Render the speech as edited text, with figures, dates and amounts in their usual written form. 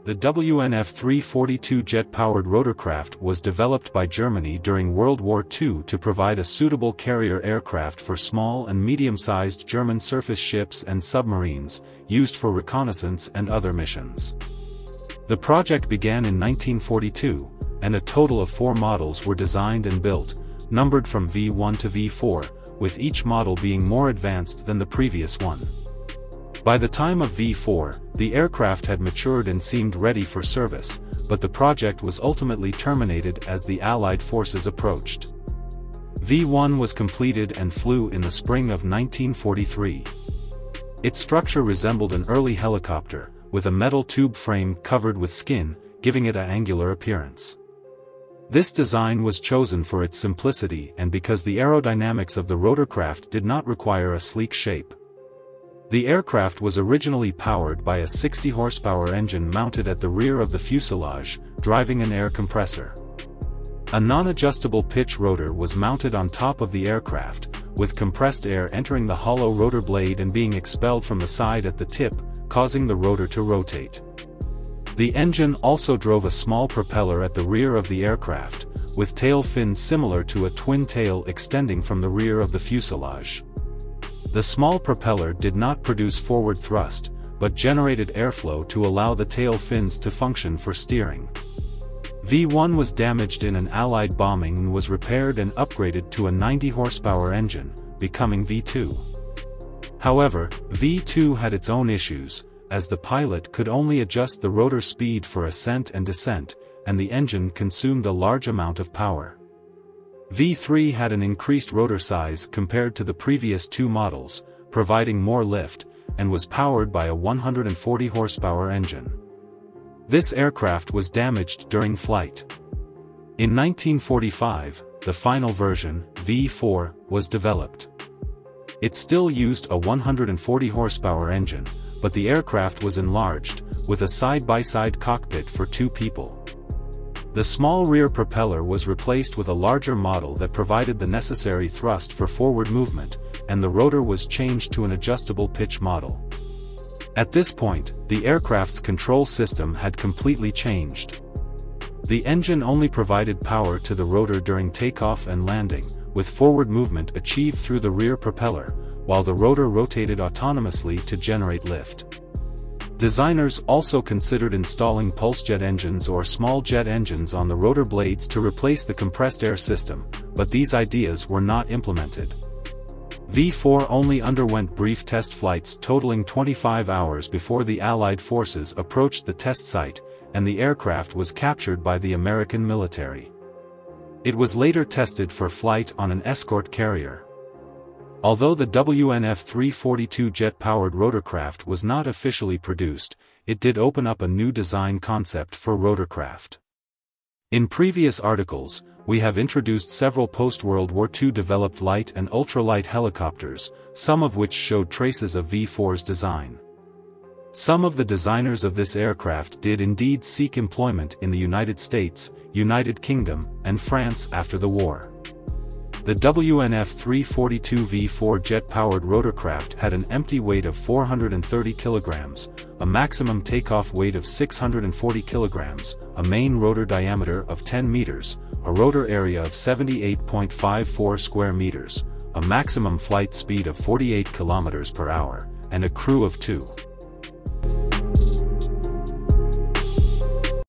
The WNF 342 jet-powered rotorcraft was developed by Germany during World War II to provide a suitable carrier aircraft for small and medium-sized German surface ships and submarines, used for reconnaissance and other missions. The project began in 1942, and a total of 4 models were designed and built, numbered from V1 to V4, with each model being more advanced than the previous one. By the time of V4, the aircraft had matured and seemed ready for service, but the project was ultimately terminated as the Allied forces approached. V1 was completed and flew in the spring of 1943. Its structure resembled an early helicopter, with a metal tube frame covered with skin, giving it an angular appearance. This design was chosen for its simplicity and because the aerodynamics of the rotorcraft did not require a sleek shape. The aircraft was originally powered by a 60-horsepower engine mounted at the rear of the fuselage, driving an air compressor. A non-adjustable pitch rotor was mounted on top of the aircraft, with compressed air entering the hollow rotor blade and being expelled from the side at the tip, causing the rotor to rotate. The engine also drove a small propeller at the rear of the aircraft, with tail fins similar to a twin tail extending from the rear of the fuselage. The small propeller did not produce forward thrust, but generated airflow to allow the tail fins to function for steering. V1 was damaged in an Allied bombing and was repaired and upgraded to a 90-horsepower engine, becoming V2. However, V2 had its own issues, as the pilot could only adjust the rotor speed for ascent and descent, and the engine consumed a large amount of power. V3 had an increased rotor size compared to the previous 2 models, providing more lift, and was powered by a 140-horsepower engine. This aircraft was damaged during flight. In 1945, the final version, V4, was developed. It still used a 140-horsepower engine, but the aircraft was enlarged, with a side-by-side cockpit for 2 people. The small rear propeller was replaced with a larger model that provided the necessary thrust for forward movement, and the rotor was changed to an adjustable pitch model. At this point, the aircraft's control system had completely changed. The engine only provided power to the rotor during takeoff and landing, with forward movement achieved through the rear propeller, while the rotor rotated autonomously to generate lift. Designers also considered installing pulse-jet engines or small jet engines on the rotor blades to replace the compressed air system, but these ideas were not implemented. V4 only underwent brief test flights totaling 25 hours before the Allied forces approached the test site, and the aircraft was captured by the American military. It was later tested for flight on an escort carrier. Although the WNF 342 jet-powered rotorcraft was not officially produced, it did open up a new design concept for rotorcraft. In previous articles, we have introduced several post-World War II developed light and ultralight helicopters, some of which showed traces of V4's design. Some of the designers of this aircraft did indeed seek employment in the United States, United Kingdom, and France after the war. The WNF 342 V4 jet-powered rotorcraft had an empty weight of 430 kilograms, a maximum takeoff weight of 640 kilograms, a main rotor diameter of 10 meters, a rotor area of 78.54 square meters, a maximum flight speed of 48 kilometers per hour, and a crew of 2.